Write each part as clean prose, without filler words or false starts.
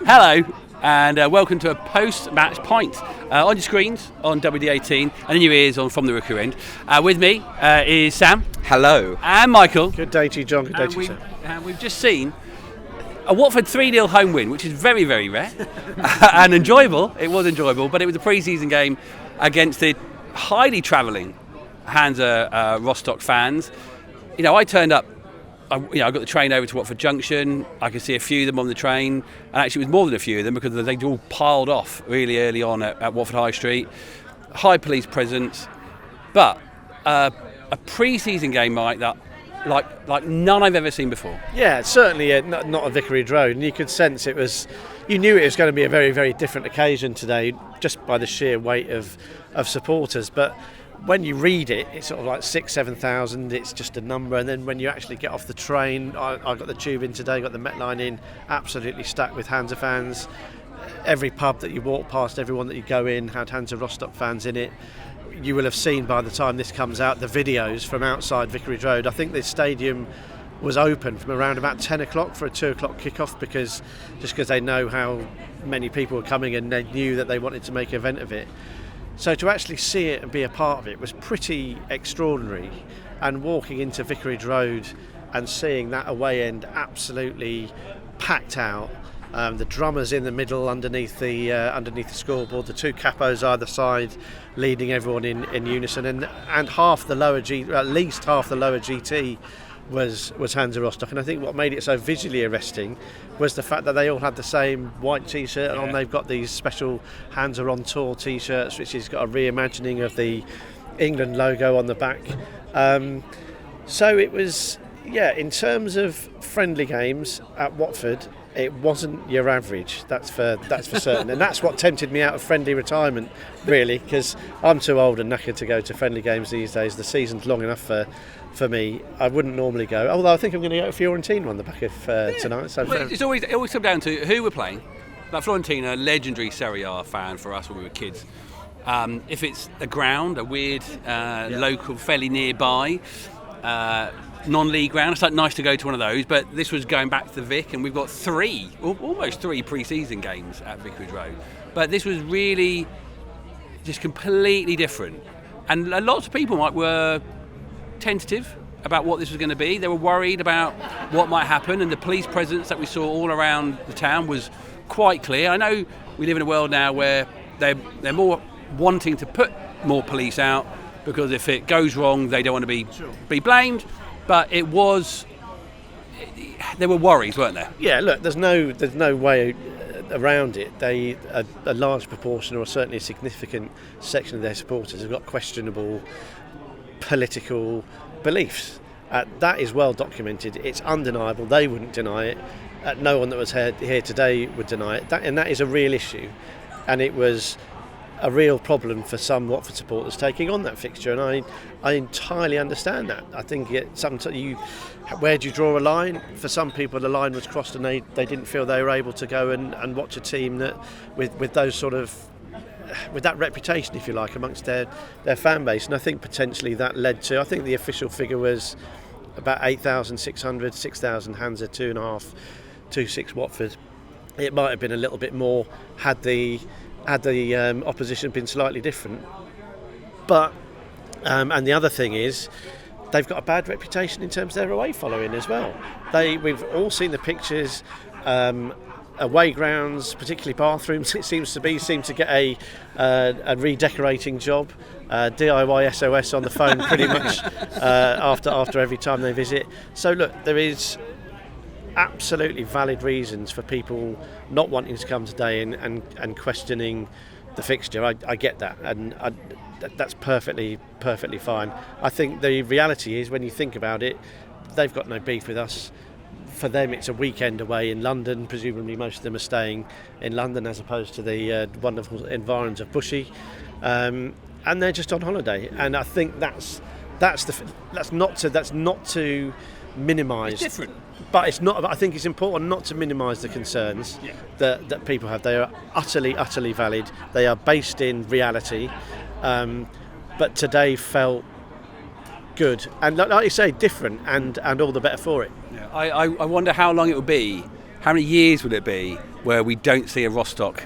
Hello, and welcome to a post-match pint on your screens on WD18 and in your ears on From The Rookery End. With me is Sam. Hello. And Michael. Good day to you, John. Good day to you, Sam. And we've just seen a Watford 3-0 home win, which is very, very rare and enjoyable. It was enjoyable, but it was a pre-season game against the highly travelling Hansa Rostock fans. You know, I turned up. I got the train over to Watford Junction. I could see a few of them on the train, and actually it was more than a few of them because they all piled off really early on at Watford High Street. High police presence, but a pre-season game like that, like none I've ever seen before. Yeah, certainly not a Vicarage Road, and you could sense it was. You knew it was going to be a very, very different occasion today, just by the sheer weight of supporters, but. When you read it, it's sort of like 6,000-7,000, it's just a number, and then when you actually get off the train, I got the tube in today, got the Met line in, absolutely stacked with Hansa fans. Every pub that you walk past, everyone that you go in had Hansa Rostock fans in it. You will have seen by the time this comes out the videos from outside Vicarage Road. I think the stadium was open from around about 10 o'clock for a 2 o'clock kickoff because they know how many people were coming and they knew that they wanted to make an event of it. So to actually see it and be a part of it was pretty extraordinary, and walking into Vicarage Road and seeing that away end absolutely packed out, the drummers in the middle underneath the scoreboard, the two capos either side leading everyone in unison, and half the lower at least half the lower GT was Hansa Rostock. And I think what made it so visually arresting was the fact that they all had the same white t-shirt and on they've got these special Hansa on Tour t-shirts which has got a reimagining of the England logo on the back. So it was, in terms of friendly games at Watford, it wasn't your average, that's for certain. And that's what tempted me out of friendly retirement, really, because I'm too old and knackered to go to friendly games these days. The season's long enough for me. I wouldn't normally go, although I think I'm going to go to Fiorentina on the back of tonight. So well, it always comes down to who we're playing. Like Fiorentina, legendary Serie A fan for us when we were kids. If it's a ground, a weird local, fairly nearby, non-league ground, it's like nice to go to one of those, but this was going back to the Vic, and we've got almost three pre-season games at Vicarage Road. But this was really just completely different, and lots of people were tentative about what this was going to be. They were worried about what might happen, and the police presence that we saw all around the town was quite clear. I know we live in a world now where they're more wanting to put more police out because if it goes wrong they don't want to be blamed, but there were worries, weren't there? Yeah, look, there's no way around it. A large proportion, or certainly a significant section of their supporters, have got questionable political beliefs. That is well documented. It's undeniable. They wouldn't deny it. No one that was here today would deny it. And that is a real issue. And it was a real problem for some Watford supporters taking on that fixture. And I entirely understand that. I think where do you draw a line? For some people, the line was crossed, and they didn't feel they were able to go and watch a team that with those sort of, with that reputation, if you like, amongst their fan base. And I think potentially that led to, I think the official figure was about 8,600, 6,000 Hansa, 2.5, 2.6 Watford. It might have been a little bit more had the opposition been slightly different. But and the other thing is, they've got a bad reputation in terms of their away following as well. We've all seen the pictures. Away grounds, particularly bathrooms, it seems to get a redecorating job. DIY SOS on the phone pretty much after every time they visit. So look, there is absolutely valid reasons for people not wanting to come today and questioning the fixture. I get that, and that's perfectly fine. I think the reality is, when you think about it, they've got no beef with us. For them, it's a weekend away in London. Presumably, most of them are staying in London as opposed to the wonderful environs of Bushey, and they're just on holiday. And I think that's not to minimise. It's different, but it's not. I think it's important not to minimise the concerns that people have. They are utterly valid. They are based in reality, but today felt good, and like you say, different, and all the better for it. Yeah. I wonder how long it will be how many years would it be where we don't see a Rostock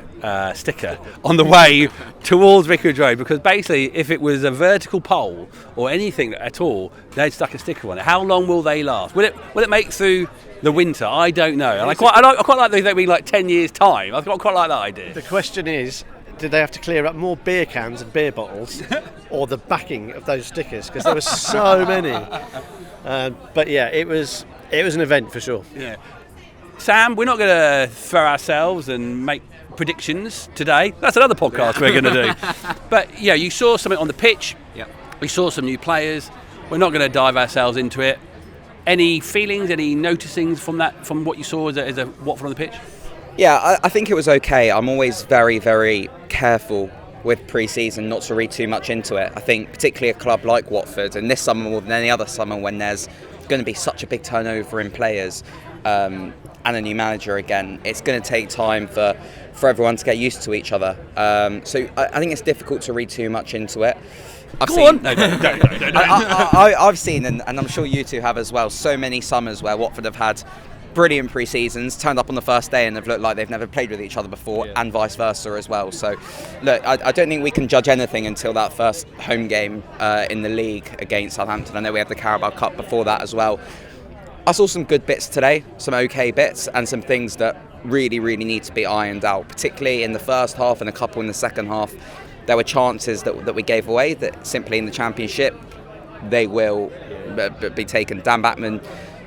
sticker on the way towards Vicarage Road? Because basically, if it was a vertical pole or anything at all, they'd stuck a sticker on it. How long will they last? Will it make through the winter? I don't know. And I quite like that be like 10 years' time. I quite like that idea. The question is, did they have to clear up more beer cans and beer bottles, or the backing of those stickers? Because there were so many. But yeah, it was an event for sure. Yeah. Sam, we're not going to throw ourselves and make predictions today. That's another podcast we're going to do. But yeah, you saw something on the pitch. Yeah. We saw some new players. We're not going to dive ourselves into it. Any feelings, any noticings from what you saw as a Watford on the pitch? Yeah, I think it was okay. I'm always very, very careful with pre-season not to read too much into it. I think particularly a club like Watford, and this summer more than any other summer when there's going to be such a big turnover in players and a new manager again, it's going to take time for everyone to get used to each other. So I think it's difficult to read too much into it. I've seen, and I'm sure you two have as well, so many summers where Watford have had brilliant pre-seasons, turned up on the first day and have looked like they've never played with each other before, and vice versa as well. So look, I don't think we can judge anything until that first home game in the league against Southampton. I know we had the Carabao Cup before that as well. I saw some good bits today, some okay bits, and some things that really, really need to be ironed out, particularly in the first half and a couple in the second half. There were chances that we gave away that simply in the Championship they will be taken. Dan Batman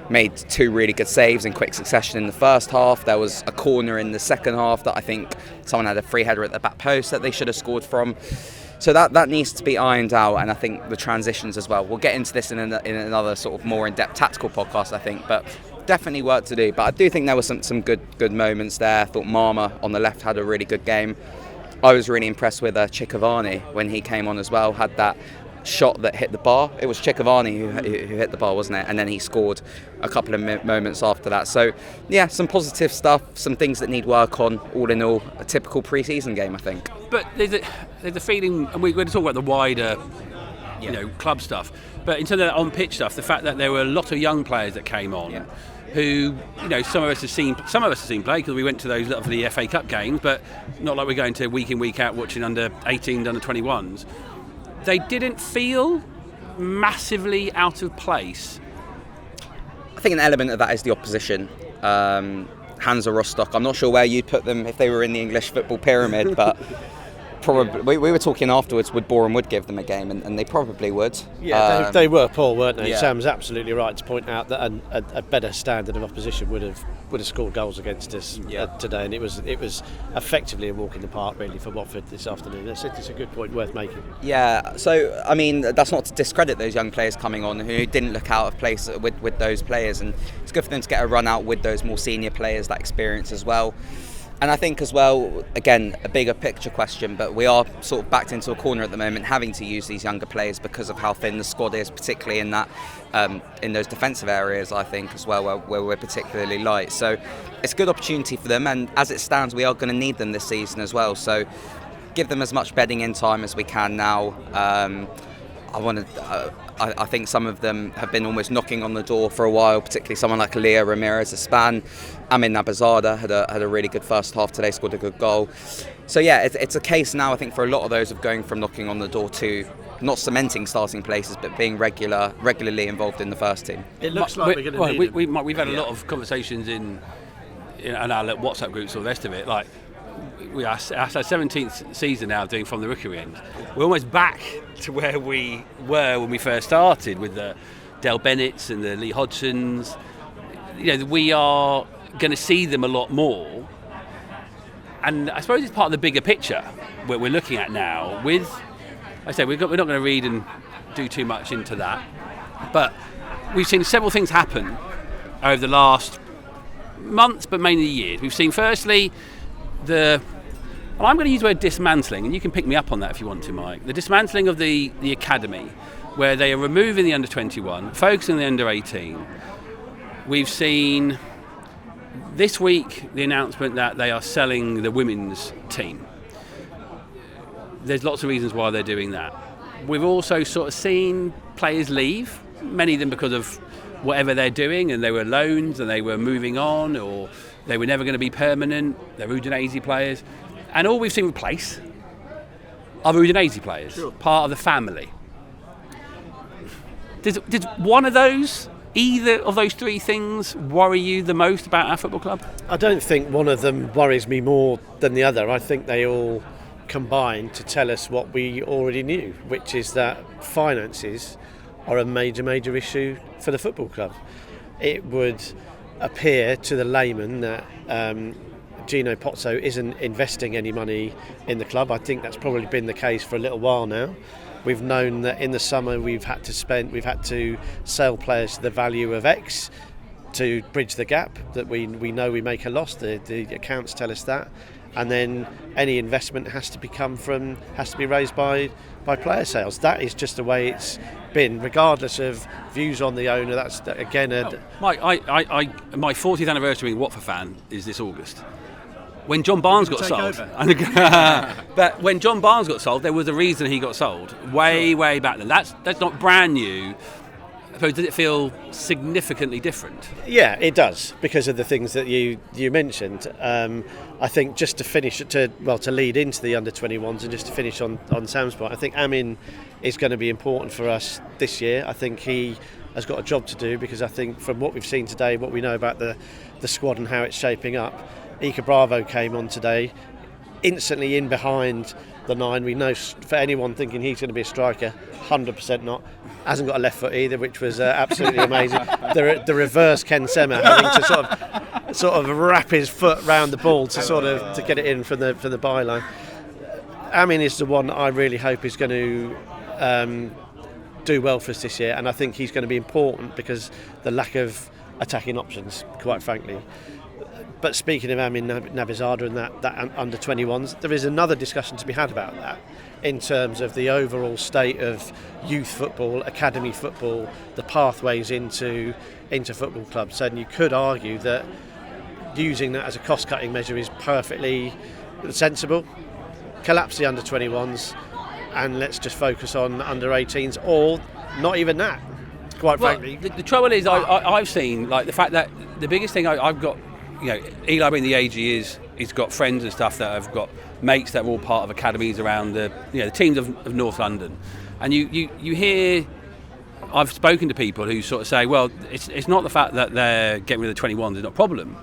made 2 really good saves in quick succession in the first half. There was a corner in the second half that I think someone had a free header at the back post that they should have scored from. So that needs to be ironed out, and I think the transitions as well. We'll get into this in another sort of more in-depth tactical podcast, I think, but definitely work to do. But I do think there were some good moments there. I thought Marma on the left had a really good game. I was really impressed with Ciccovani when he came on as well, had that shot that hit the bar. It was Ciccovani who hit the bar, wasn't it? And then he scored a couple of moments after that. So yeah, some positive stuff, some things that need work on. All in all, a typical pre-season game, I think. But there's a feeling, and we're going to talk about the wider, club stuff. But in terms of that on-pitch stuff, the fact that there were a lot of young players that came on, who, some of us have seen play because we went to those lovely FA Cup games, but not like we're going to week in week out watching under 18s, under 21s. They didn't feel massively out of place. I think an element of that is the opposition. Hansa Rostock, I'm not sure where you'd put them if they were in the English football pyramid, but probably we were talking afterwards, would Boreham Wood give them a game, and they probably would. Yeah, they were poor, weren't they? Yeah. Sam's absolutely right to point out that a better standard of opposition would have scored goals against us today, and it was effectively a walk in the park really for Watford this afternoon. It's a good point worth making. Yeah, so I mean that's not to discredit those young players coming on who didn't look out of place with those players, and it's good for them to get a run out with those more senior players, that experience as well. And I think as well, again, a bigger picture question, but we are sort of backed into a corner at the moment, having to use these younger players because of how thin the squad is, particularly in that in those defensive areas, I think, as well, where we're particularly light. So it's a good opportunity for them, and as it stands, we are going to need them this season as well. So give them as much bedding in time as we can now. I think some of them have been almost knocking on the door for a while, particularly someone like Leo Ramirez Espan. Amin Nabazada had a really good first half today, scored a good goal. So yeah, it's a case now, I think, for a lot of those of going from knocking on the door to not cementing starting places, but being regularly involved in the first team. It looks like we're going to need them. We've had a lot of conversations in our WhatsApp groups, all the rest of it. Like, we are our 17th season now doing From The Rookery End. We're almost back to where we were when we first started with the Del Bennett's and the Lee Hodgsons. We are going to see them a lot more, and I suppose it's part of the bigger picture where we're looking at now. With, like I say, we're not going to read and do too much into that, but we've seen several things happen over the last months, but mainly years. We've seen, firstly, I'm going to use the word dismantling, and you can pick me up on that if you want to, Mike. The dismantling of the academy, where they are removing the under-21, focusing on the under-18. We've seen this week the announcement that they are selling the women's team. There's lots of reasons why they're doing that. We've also sort of seen players leave, many of them because of whatever they're doing, and they were loans and they were moving on, or They were never going to be permanent. They're Udinese players. And all we've seen replace are Udinese players, part of the family. Did one of those, either of those three things, worry you the most about our football club? I don't think one of them worries me more than the other. I think they all combine to tell us what we already knew, which is that finances are a major issue for the football club. It would appear to the layman that Gino Pozzo isn't investing any money in the club. I think that's probably been the case for a little while now. We've known that in the summer we've had to sell players to the value of X to bridge the gap, that we know we make a loss. The accounts tell us that. And then any investment has to be raised by player sales. That is just the way it's been, regardless of views on the owner. That's again my 40th anniversary being Watford fan is this August. When John Barnes got sold, but when John Barnes got sold, there was a reason he got sold way back then. That's not brand new. So does it feel significantly different? Yeah, it does, because of the things that you mentioned. I think just to finish to lead into the under-21s and just to finish on Sam's point, I think Amin is going to be important for us this year. I think he has got a job to do, because I think from what we've seen today, what we know about the squad and how it's shaping up, Ika Bravo came on today, instantly in behind the 9. We know, for anyone thinking he's going to be a striker, 100% not. Hasn't got a left foot either, which was absolutely amazing. The reverse Ken Sema, having to sort of wrap his foot round the ball to get it in from the byline. Amin is the one that I really hope is going to do well for us this year, and I think he's going to be important because the lack of attacking options, quite frankly. But speaking of Amin Nabizada and that under 21s, there is another discussion to be had about that in terms of the overall state of youth football, academy football, the pathways into football clubs. And you could argue that using that as a cost-cutting measure is perfectly sensible. Collapse the under 21s and let's just focus on under 18s, or not even that, quite frankly. The trouble is, I've seen, like, the fact that the biggest thing I've got, Eli being the age he is, he's got friends and stuff that have got mates that are all part of academies around the teams of North London, and you hear, I've spoken to people who sort of say, well, it's not the fact that they're getting rid of the 21s is not a problem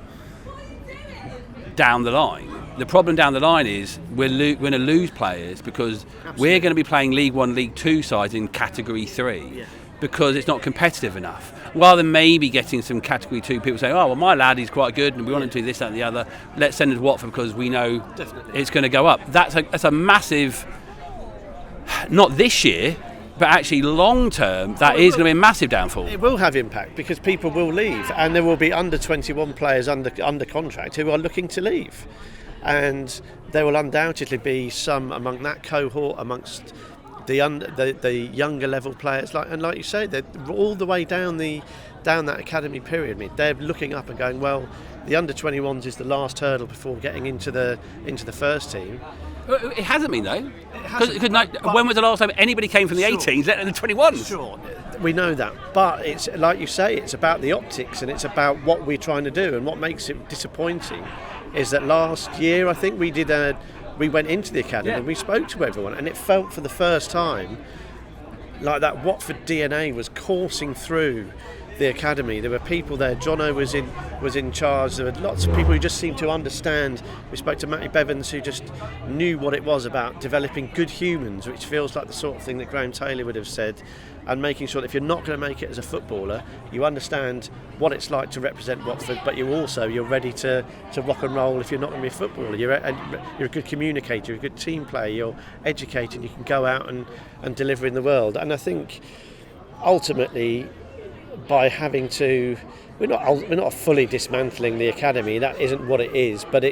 down the line. The problem down the line is we're going to lose players because we're going to be playing League 1, League 2 sides in Category 3 because it's not competitive enough. Rather than maybe getting some Category 2 people saying, oh, well, my lad, he's quite good and we want him to do this, that and the other, let's send him to Watford because we know it's going to go up. That's a massive, not this year, but actually long term, that is going to be a massive downfall. It will have impact because people will leave, and there will be under 21 players under contract who are looking to leave. And there will undoubtedly be some among that cohort, amongst the younger level players, like you say, they're all the way down that academy pyramid. They're looking up and going, well, the under 21s is the last hurdle before getting into the first team. It hasn't been though. When was the last time anybody came from the 18s, let alone the 21s? Sure, we know that, but it's like you say, it's about the optics and it's about what we're trying to do. And what makes it disappointing is that last year, I think we went into the academy and we spoke to everyone, and it felt for the first time like that Watford DNA was coursing through the academy. There were people there. Jono was in charge. There were lots of people who just seemed to understand. We spoke to Matty Bevans, who just knew what it was about developing good humans, which feels like the sort of thing that Graham Taylor would have said, and making sure that if you're not going to make it as a footballer, you understand what it's like to represent Watford, but you're ready to rock and roll if you're not going to be a footballer. You're a good communicator, you're a good team player, you're educated, and you can go out and deliver in the world. And I think ultimately, by having to, we're not fully dismantling the academy. That isn't what it is. But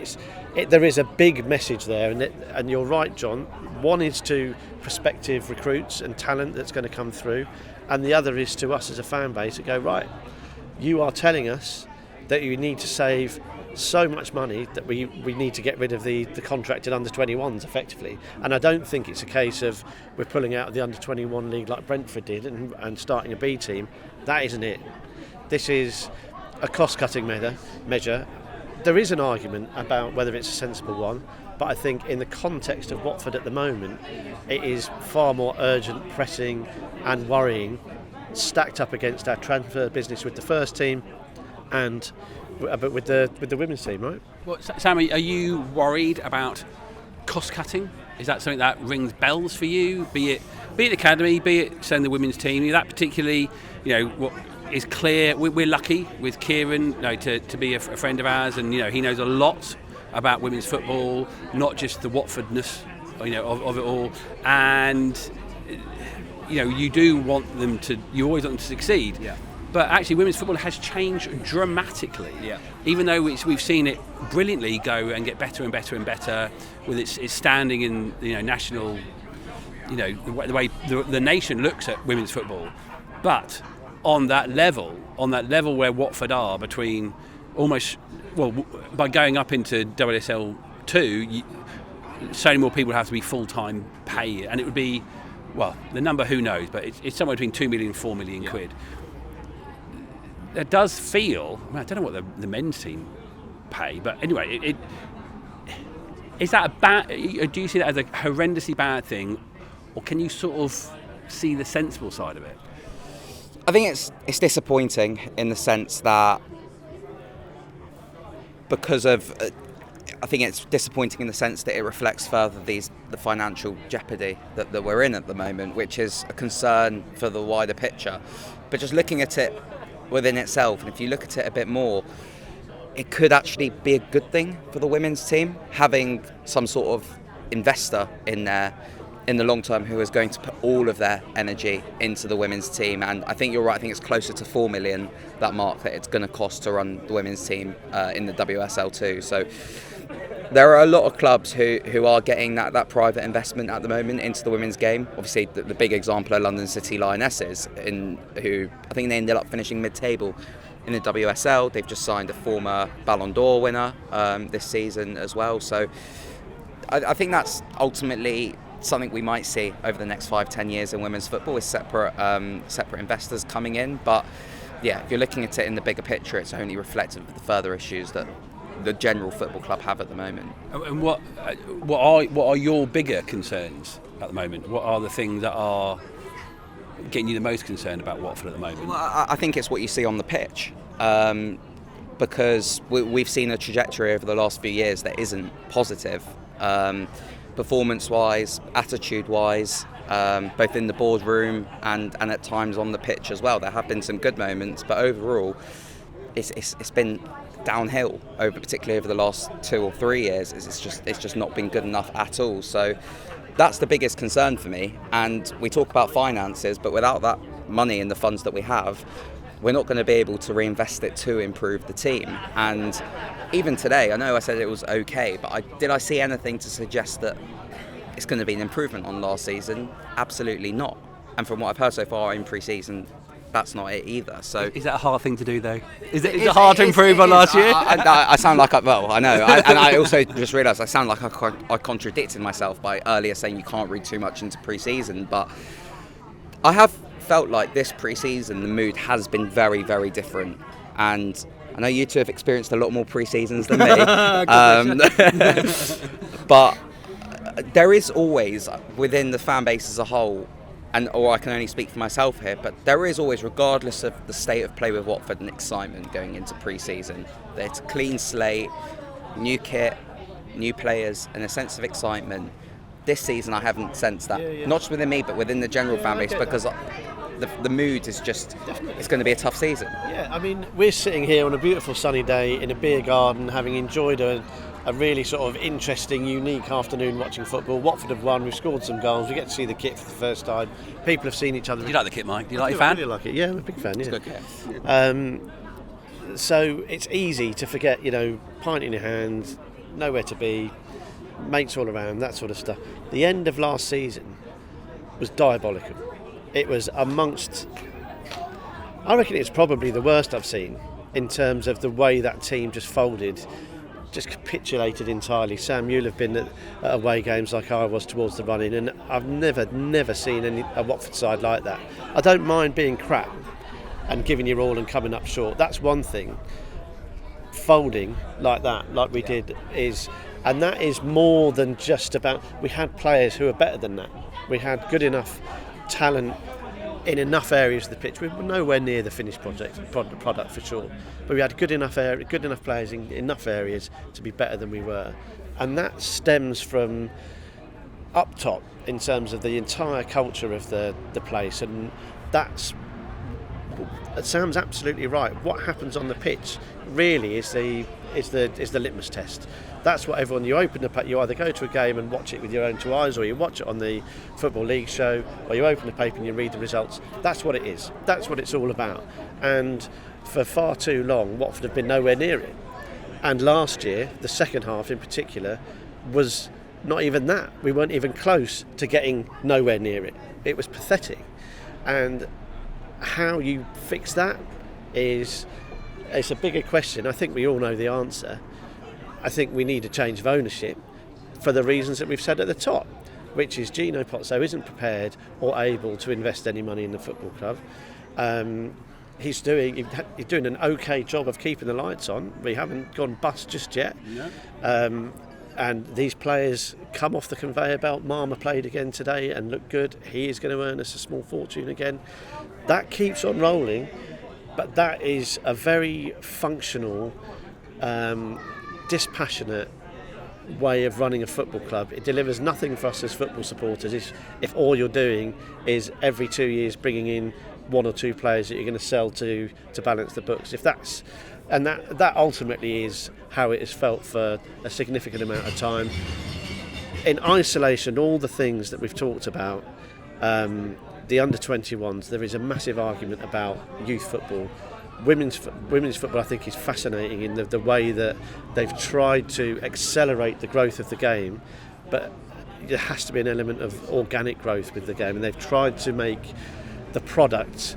there is a big message there, and you're right, John. One is to prospective recruits and talent that's going to come through, and the other is to us as a fan base to go, right, you are telling us that you need to save so much money that we need to get rid of the contracted under 21s effectively. And I don't think it's a case of we're pulling out of the under 21 league like Brentford did and starting a B team. That isn't it. This is a cost cutting measure, there is an argument about whether it's a sensible one, but I think in the context of Watford at the moment, it is far more urgent, pressing and worrying, stacked up against our transfer business with the first team and with the women's team, right? Well, Sam, are you worried about cost cutting? Is that something that rings bells for you? Be it the academy, be it saying the women's team. That particularly, what is clear. We're lucky with Kieran, to be a friend of ours, and he knows a lot about women's football, not just the Watfordness, of it all. And you do want them to. You always want them to succeed. Yeah. But actually, women's football has changed dramatically. Yeah. Even though we've seen it brilliantly go and get better and better and better, with its standing in national, the way the nation looks at women's football. But on that level where Watford are, between by going up into WSL 2, so many more people have to be full-time pay, and it would be, the number who knows, but it's somewhere between 2 million and 4 million quid. It does feel, I don't know what the men's team pay, but anyway, is that a bad? Do you see that as a horrendously bad thing, or can you sort of see the sensible side of it? I think it's disappointing in the sense that I think it's disappointing in the sense that it reflects further the financial jeopardy that we're in at the moment, which is a concern for the wider picture. But just looking at it within itself, and if you look at it a bit more, it could actually be a good thing for the women's team, having some sort of investor in there in the long term who is going to put all of their energy into the women's team. And I think you're right, I think it's closer to 4 million, that mark, that it's going to cost to run the women's team in the WSL too. So there are a lot of clubs who are getting that private investment at the moment into the women's game. Obviously, the big example are London City Lionesses, who I think they ended up finishing mid-table in the WSL. They've just signed a former Ballon d'Or winner this season as well. So I think that's ultimately something we might see over the next 5-10 years in women's football, is separate investors coming in. But yeah, if you're looking at it in the bigger picture, it's only reflective of the further issues that the general football club have at the moment. And what are your bigger concerns at the moment? What are the things that are getting you the most concerned about Watford at the moment? Well, I think it's what you see on the pitch, because we've seen a trajectory over the last few years that isn't positive, performance-wise, attitude-wise, both in the boardroom and at times on the pitch as well. There have been some good moments, but overall, it's been downhill, particularly over the last 2 or 3 years. It's just not been good enough at all. So that's the biggest concern for me. And we talk about finances, but without that money in the funds that we have, we're not going to be able to reinvest it to improve the team. And even today, I know I said it was okay, but did I see anything to suggest that it's going to be an improvement on last season? Absolutely not. And from what I've heard so far in pre-season, that's not it either. So is that a hard thing to do, though? Is it hard to improve on last year? I sound like I know. And I also just realised I sound like I contradicted myself by earlier saying you can't read too much into pre-season. But I have felt like this pre-season, the mood has been very, very different. And I know you two have experienced a lot more pre-seasons than me. But there is always, within the fan base as a whole, or I can only speak for myself here, but there is always, regardless of the state of play with Watford, an excitement going into pre-season. It's a clean slate, new kit, new players, and a sense of excitement. This season I haven't sensed that, not just within me, but within the general fan base, because the mood is just, it's going to be a tough season. Yeah, I mean, we're sitting here on a beautiful sunny day in a beer garden, having enjoyed a really sort of interesting, unique afternoon watching football. Watford have won, we've scored some goals, we get to see the kit for the first time. People have seen each other. Do you like the kit, Mike? Do you like your fan? I really like it, yeah, I'm a big fan, yeah. It's good kit. So it's easy to forget, pint in your hand, nowhere to be, mates all around, that sort of stuff. The end of last season was diabolical. It was amongst, I reckon it's probably the worst I've seen in terms of the way that team just folded, just capitulated entirely. Sam, you'll have been at away games like I was towards the run-in, and I've never seen a Watford side like that. I don't mind being crap and giving your all and coming up short. That's one thing. folding like that, like we did, and that is more than just about. We had players who are better than that. We had good enough talent in enough areas of the pitch. We were nowhere near the finished product for sure, but we had good enough players in enough areas to be better than we were, and that stems from up top in terms of the entire culture of the place, and Sam's absolutely right. What happens on the pitch really is the litmus test. That's what everyone. You either go to a game and watch it with your own two eyes, or you watch it on the Football League show, or you open the paper and you read the results. That's what it is. That's what it's all about. And for far too long, Watford have been nowhere near it. And last year, the second half in particular, was not even that. We weren't even close to getting nowhere near it. It was pathetic. And how you fix that it's a bigger question. I think we all know the answer. I think we need a change of ownership for the reasons that we've said at the top, which is Gino Pozzo isn't prepared or able to invest any money in the football club. He's doing an okay job of keeping the lights on. We haven't gone bust just yet. No. And these players come off the conveyor belt. Marma played again today and looked good. He is going to earn us a small fortune again. That keeps on rolling, but that is a very functional, dispassionate way of running a football club. It delivers nothing for us as football supporters if all you're doing is every 2 years bringing in one or two players that you're going to sell to balance the books. That ultimately is how it has felt for a significant amount of time. In isolation, all the things that we've talked about, the under-21s, there is a massive argument about youth football. Women's football, I think, is fascinating in the way that they've tried to accelerate the growth of the game, but there has to be an element of organic growth with the game, and they've tried to make the product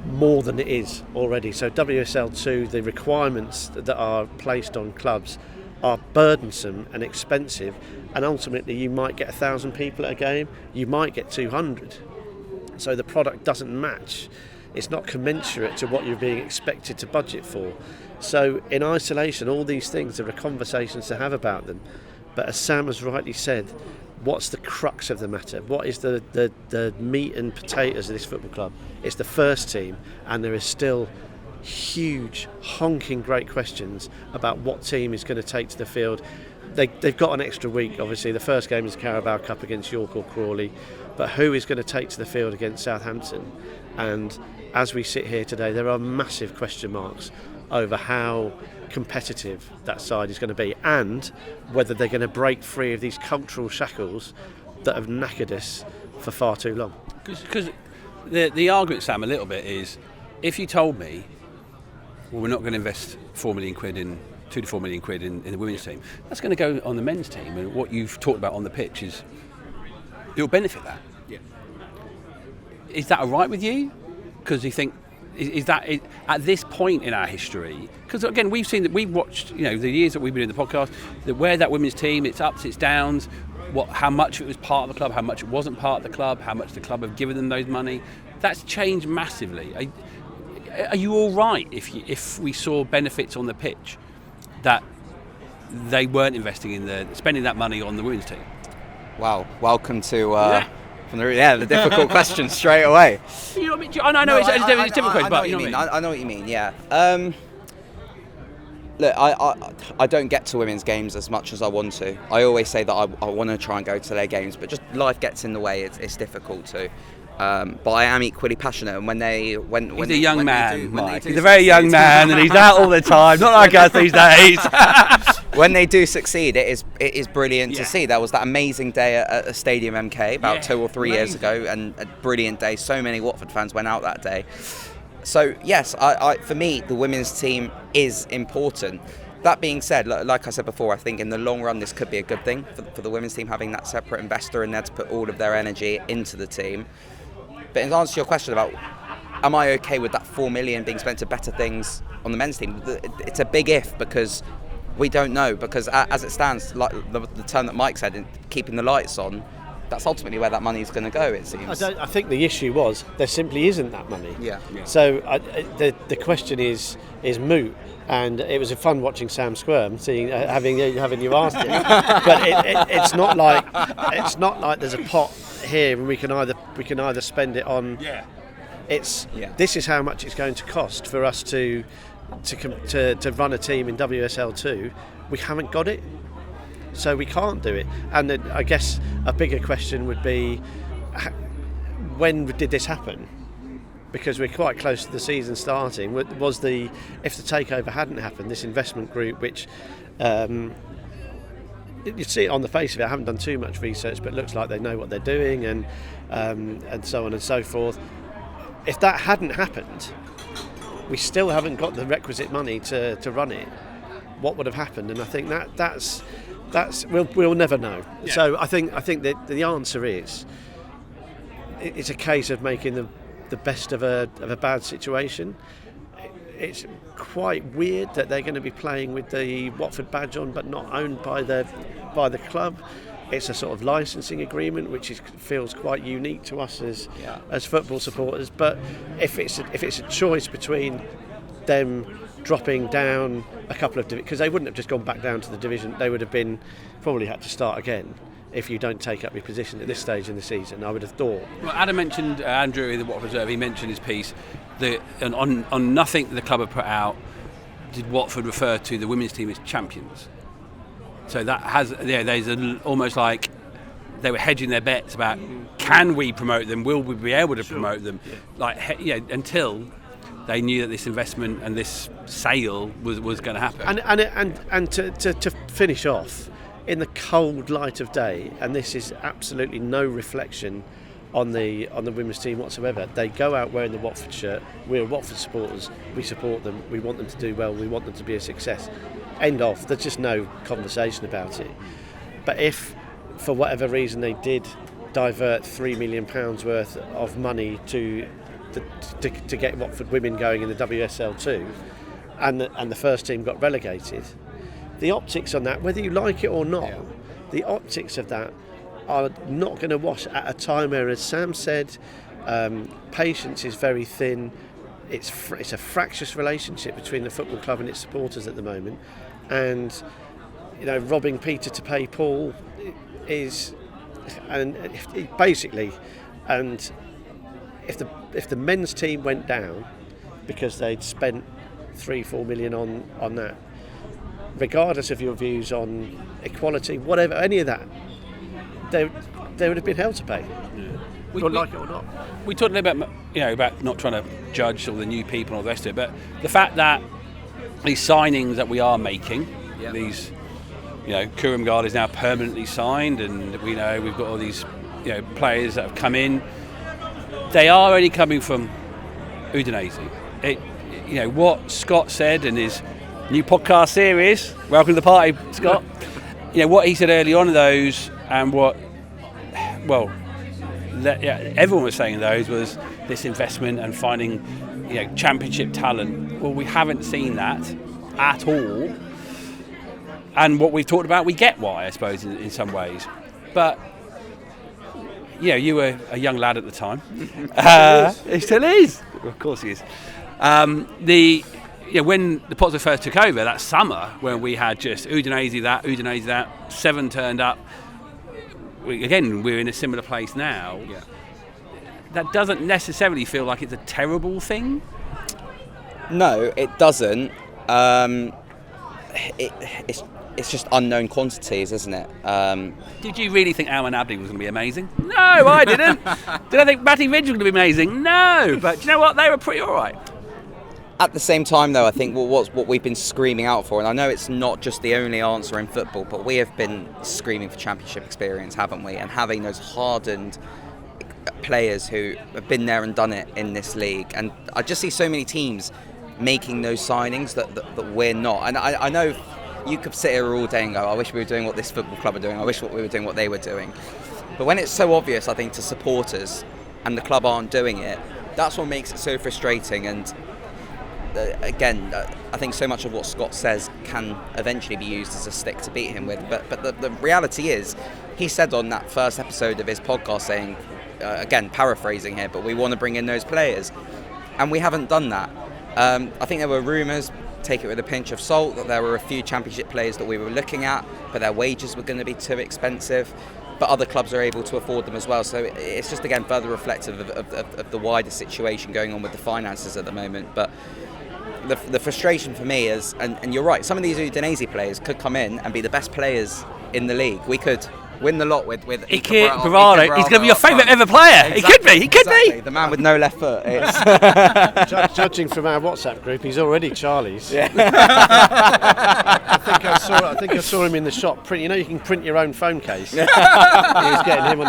more than it is already. So WSL2, the requirements that are placed on clubs are burdensome and expensive, and ultimately you might get 1,000 people at a game, you might get 200. So the product doesn't match. It's not commensurate to what you're being expected to budget for. So in isolation, all these things, there are conversations to have about them. But as Sam has rightly said, what's the crux of the matter? What is the meat and potatoes of this football club? It's the first team, and there is still huge, honking great questions about what team is going to take to the field. They've got an extra week, obviously. The first game is the Carabao Cup against York or Crawley. But who is going to take to the field against Southampton? And as we sit here today, there are massive question marks over how competitive that side is going to be, and whether they're going to break free of these cultural shackles that have knackered us for far too long. Because the argument, Sam, a little bit is, if you told me, well, we're not going to invest 4 million quid in 2 to 4 million quid in the women's team, that's going to go on the men's team, and what you've talked about on the pitch is it'll benefit that. Yeah. Is that all right with you? Because you think, is that at this point in our history? Because again, we've seen that, we've watched, the years that we've been in the podcast, that where that women's team, its ups, its downs, how much it was part of the club, how much it wasn't part of the club, how much the club have given them those money. That's changed massively. Are you all right if we saw benefits on the pitch that they weren't investing in spending that money on the women's team? Wow, welcome to From the difficult question straight away. You know what I mean? I know it's a difficult question, but you know what I mean. I know what you mean. Yeah. Look, I don't get to women's games as much as I want to. I always say that I want to try and go to their games, but just life gets in the way. It's difficult to. But I am equally passionate, and he's a young man, Mike. He's a very young man, and he's out all the time. Not like us these days. When they do succeed, it is brilliant to see. There was that amazing day at Stadium MK about 2 or 3 years ago, and a brilliant day. So many Watford fans went out that day. So yes, for me, the women's team is important. That being said, like I said before, I think in the long run this could be a good thing for the women's team, having that separate investor in there to put all of their energy into the team. But in answer to your question about am I okay with that 4 million being spent to better things on the men's team, it's a big if, because we don't know. Because as it stands, like the term that Mike said, in keeping the lights on, that's ultimately where that money is going to go, it seems. I think the issue was there simply isn't that money. Yeah. So the question is moot. And it was fun watching Sam squirm, seeing having you asked it. But it's not like there's a pot here and we can either spend it on. Yeah. This is how much it's going to cost for us to run a team in WSL2. We haven't got it, so we can't do it. And then I guess a bigger question would be, when did this happen? Because we're quite close to the season starting. If the takeover hadn't happened, this investment group, which you see it on the face of it, I haven't done too much research, but it looks like they know what they're doing, and so on and so forth. If that hadn't happened, we still haven't got the requisite money to run it. What would have happened? And I think that's we'll never know. Yeah. So I think that the answer is it's a case of making the best of a bad situation. It's quite weird that they're going to be playing with the Watford badge on, but not owned by the club. It's a sort of licensing agreement, which feels quite unique to us as football supporters. But if it's a choice between them dropping down a couple of divisions, because they wouldn't have just gone back down to the division, they would have probably had to start again. If you don't take up your position at this stage in the season, I would have thought. Well, Adam mentioned Andrew in the Watford Reserve. He mentioned his piece that on nothing the club had put out did Watford refer to the women's team as champions. So that has there's almost like they were hedging their bets about can we promote them? Will we be able to promote them? Yeah. Until they knew that this investment and this sale was going to happen. And to finish off, in the cold light of day, and this is absolutely no reflection on the women's team whatsoever, they go out wearing the Watford shirt. We're Watford supporters, we support them, we want them to do well, we want them to be a success. End of. There's just no conversation about it. But if for whatever reason they did divert £3 million worth of money to get Watford women going in the WSL2 and the first team got relegated, the optics on that, whether you like it or not, the optics of that are not going to wash at a time where, as Sam said, patience is very thin. It's a fractious relationship between the football club and its supporters at the moment, and robbing Peter to pay Paul is, and basically, and if the men's team went down because they'd spent 3-4 million on that, regardless of your views on equality, whatever, any of that, they would have been held to pay. Yeah. Like it or not. We talked a little bit, about not trying to judge all the new people and all the rest of it, but the fact that these signings that we are making, these, Kurumgard is now permanently signed, and we know we've got all these, players that have come in. They are only coming from Udinese. What Scott said in his new podcast series, welcome to the party, Scott. What he said early on in those, and everyone was saying in those, was this investment and finding championship talent. Well, we haven't seen that at all, and what we've talked about, we get why, I suppose, in some ways. But you were a young lad at the time. He still is. Of course he is. When the Potter first took over that summer, when we had just Udinese that, 7 turned up. We're in a similar place now. Yeah. That doesn't necessarily feel like it's a terrible thing. No, it doesn't. It's just unknown quantities, isn't it? Did you really think Alman Abdi was going to be amazing? No, I didn't. Did I think Matty Ridge was going to be amazing? No, but do you know what? They were pretty all right. At the same time, though, I think what we've been screaming out for, and I know it's not just the only answer in football, but we have been screaming for championship experience, haven't we? And having those hardened players who have been there and done it in this league. And I just see so many teams making those signings that we're not. And I know you could sit here all day and go, I wish we were doing what this football club are doing, I wish we were doing what they were doing. But when it's so obvious, I think, to supporters, and the club aren't doing it, that's what makes it so frustrating. And again, I think so much of what Scott says can eventually be used as a stick to beat him with. But the reality is, he said on that first episode of his podcast, saying, again, paraphrasing here, but we want to bring in those players. And we haven't done that. I think there were rumours, take it with a pinch of salt, that there were a few Championship players that we were looking at, but their wages were going to be too expensive. But other clubs are able to afford them as well. So it's just, again, further reflective of the wider situation going on with the finances at the moment. But the frustration for me is, and you're right, some of these Udinese players could come in and be the best players in the league. We could win the lot with Ike Bravado. He's going to be your favourite ever player. Exactly. He could be. The man with no left foot. Judging from our WhatsApp group, he's already Charlie's. Yeah. I think I saw him in the shop. You know, you can print your own phone case. He was getting him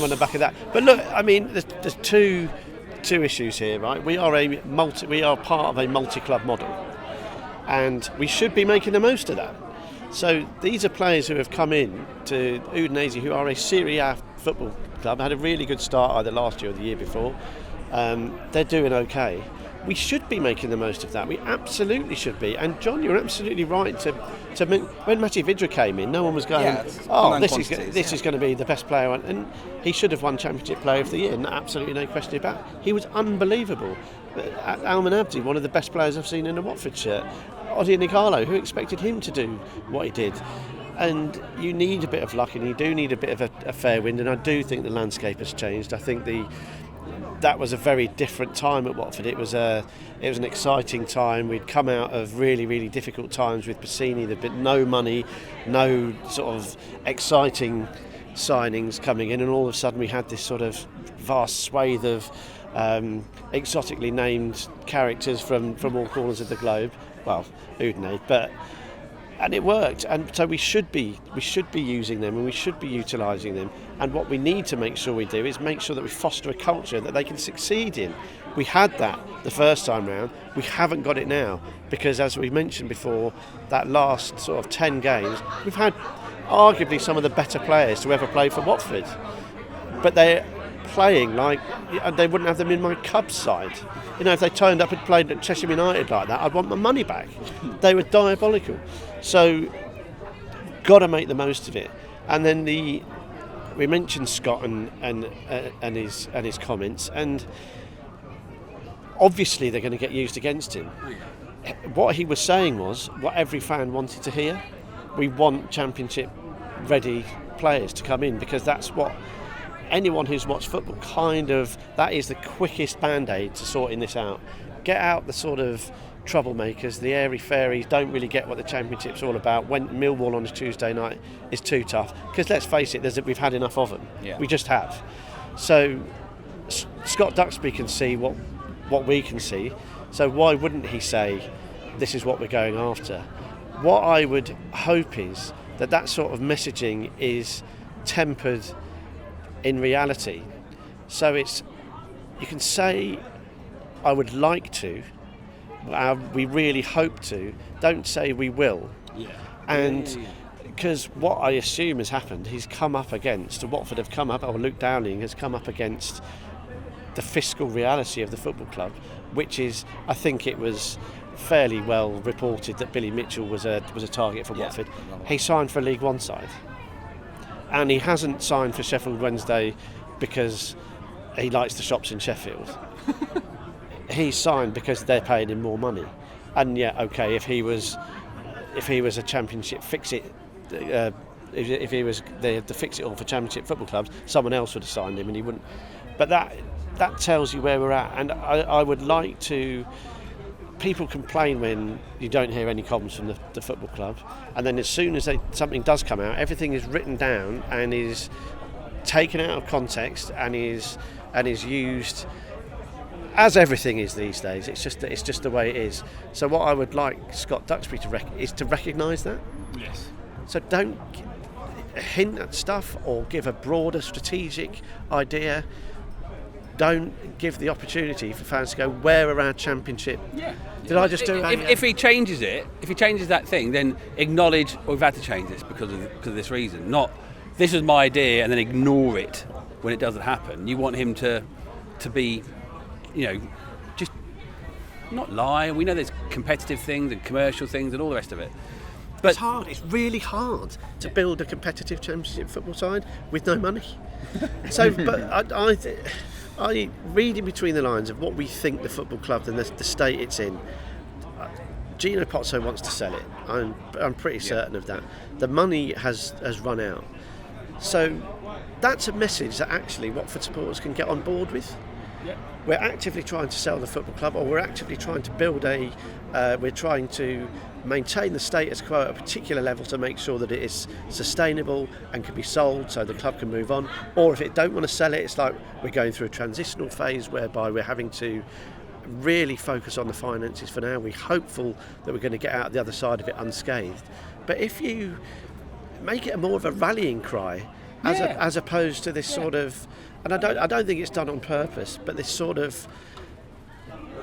on the back of that. But look, I mean, there's two issues here, right? We are part of a multi-club model, and we should be making the most of that. So these are players who have come in to Udinese, who are a Serie A football club, had a really good start either last year or the year before. They're doing okay. We should be making the most of that. We absolutely should be. And John, you're absolutely right to when Matej Vydra came in, no one was going, this is going to be the best player, and he should have won Championship Player of the Year, and absolutely no question about it. He was unbelievable. Alman Abdi, one of the best players I've seen in a Watford shirt. Odion Ighalo, who expected him to do what he did? And you need a bit of luck, and you do need a bit of a fair wind, and I do think the landscape has changed. I think that was a very different time at Watford. It was an exciting time. We'd come out of really, really difficult times with Bassini. There'd been no money, no sort of exciting signings coming in, and all of a sudden we had this sort of vast swathe of exotically named characters from all corners of the globe. Well, Udine, and it worked, and so we should be using them, and we should be utilising them. And what we need to make sure we do is make sure that we foster a culture that they can succeed in. We had that the first time round. We haven't got it now because, as we mentioned before, that last sort of 10 games, we've had arguably some of the better players to ever play for Watford, but they're playing like they wouldn't have them in my Cubs side. You know, if they turned up and played at Cheshire United like that, I'd want my money back. They were diabolical. So, got to make the most of it. And then we mentioned Scott and his comments, and obviously they're going to get used against him. What he was saying was what every fan wanted to hear. We want Championship ready players to come in, because that's what anyone who's watched football that is the quickest band-aid to sorting this out. Get out the sort of troublemakers, the airy-fairies, don't really get what the Championship's all about. When Millwall on a Tuesday night is too tough, because let's face it, we've had enough of them. Yeah. We just have. So Scott Duxbury can see what we can see, so why wouldn't he say this is what we're going after? What I would hope is that sort of messaging is tempered in reality. So you can say, I would like to, we really hope to, don't say we will. Yeah. And because what I assume has happened, he's come up against, Watford have come up, or Luke Dowling has come up against the fiscal reality of the football club, which is, I think it was fairly well reported that Billy Mitchell was a target for Watford. He signed for a League One side. And he hasn't signed for Sheffield Wednesday because he likes the shops in Sheffield. He signed because they're paying him more money. And if he was a Championship fix-it, if he was the fix-it-all for Championship football clubs, someone else would have signed him, and he wouldn't. But that tells you where we're at. And I would like to. People complain when you don't hear any comments from the football club, and then as soon as something does come out, everything is written down and is taken out of context and is used as everything is these days. It's just the way it is. So what I would like Scott Duxbury is to recognise that. Yes. So don't hint at stuff or give a broader strategic idea. Don't give the opportunity for fans to go, where are our Championship? Yeah. Did I just do that? If he changes that thing, then acknowledge, we've had to change this because of this reason. Not, this was my idea, and then ignore it when it doesn't happen. You want him to be, just not lie. We know there's competitive things and commercial things and all the rest of it. But It's hard. It's really hard to build a competitive championship football side with no money. So, but I reading between the lines of what we think the football club and the state it's in. Gino Pozzo wants to sell it. I'm pretty certain of that. The money has run out. So that's a message that actually Watford supporters can get on board with. Yeah. We're actively trying to sell the football club, or we're actively trying to build we're trying to maintain the status quo at a particular level to make sure that it is sustainable and can be sold so the club can move on. Or if it don't want to sell it, it's like we're going through a transitional phase whereby we're having to really focus on the finances for now. We're hopeful that we're going to get out the other side of it unscathed. But if you make it more of a rallying cry as opposed to this sort of, and I don't think it's done on purpose, but this sort of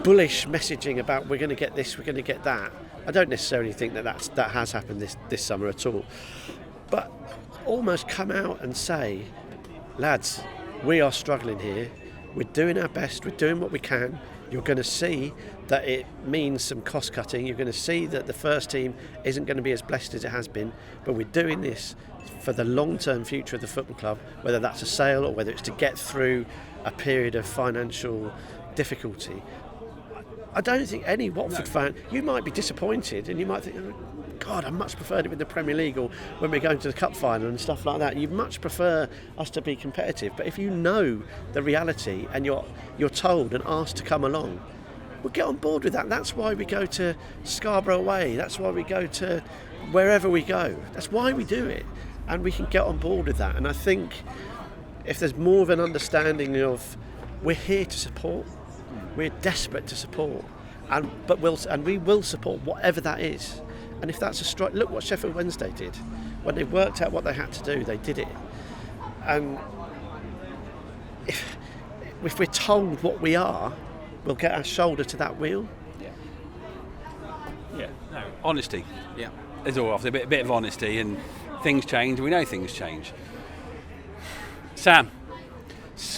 bullish messaging about we're going to get this, we're going to get that. I don't necessarily think that has happened this summer at all. But almost come out and say, lads, we are struggling here. We're doing our best. We're doing what we can. You're going to see that it means some cost cutting. You're going to see that the first team isn't going to be as blessed as it has been. But we're doing this for the long-term future of the football club, whether that's a sale or whether it's to get through a period of financial difficulty. I don't think any Watford fan, you might be disappointed and you might think, oh, God, I much preferred it with the Premier League or when we're going to the cup final and stuff like that. You much prefer us to be competitive. But if you know the reality and you're told and asked to come along, we'll get on board with that. That's why we go to Scarborough Way. That's why we go to wherever we go. That's why we do it. And we can get on board with that. And I think if there's more of an understanding of we're here to support, we're desperate to support, and we will support whatever that is. And if that's a strike, look what Sheffield Wednesday did. When they worked out what they had to do, they did it. And if we're told what we are, we'll get our shoulder to that wheel. Yeah. No. Honesty. Yeah. There's all often a bit of honesty, and things change. We know things change. Sam,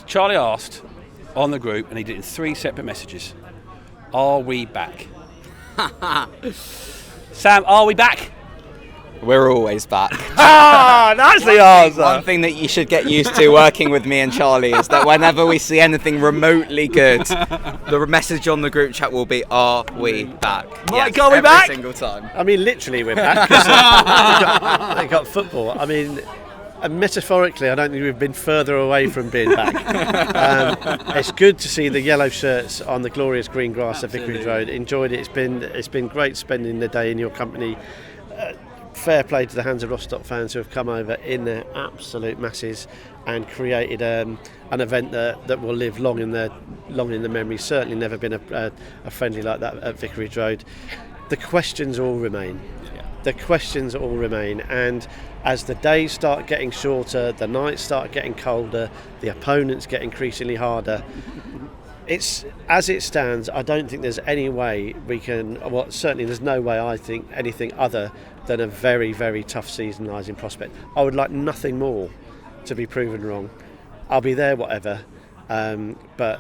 Charlie asked on the group, and he did it in 3 separate messages. Are we back? Sam, are we back? We're always back. That's the answer. One thing that you should get used to working with me and Charlie is that whenever we see anything remotely good, the message on the group chat will be, are we back? Mike, are we back? Every single time. I mean, literally we're back. They got football. I mean, metaphorically, I don't think we've been further away from being back. It's good to see the yellow shirts on the glorious green grass of Vicarage Road. Enjoyed it. It's been great spending the day in your company. Fair play to the Hansa Rostock fans who have come over in their absolute masses and created an event that will live long in the memory. Certainly never been a friendly like that at Vicarage Road. The questions all remain. The questions all remain, and as the days start getting shorter, the nights start getting colder, the opponents get increasingly harder. It's as it stands. I don't think there's any way we can. Well, certainly there's no way I think anything other than a very, very tough season lies in prospect. I would like nothing more to be proven wrong. I'll be there, whatever. But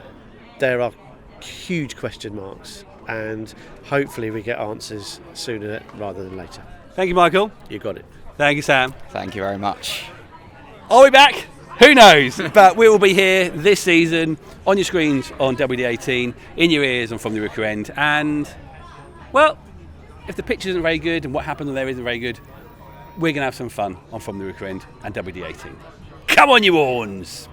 there are huge question marks, and hopefully we get answers sooner rather than later. Thank you, Michael. You got it. Thank you, Sam. Thank you very much. Are we back? Who knows? But we will be here this season on your screens on WD18, in your ears on From The Rookery End. And, well, if the pitch isn't very good and what happens when there isn't very good, we're going to have some fun on From The Rookery End and WD18. Come on, you horns!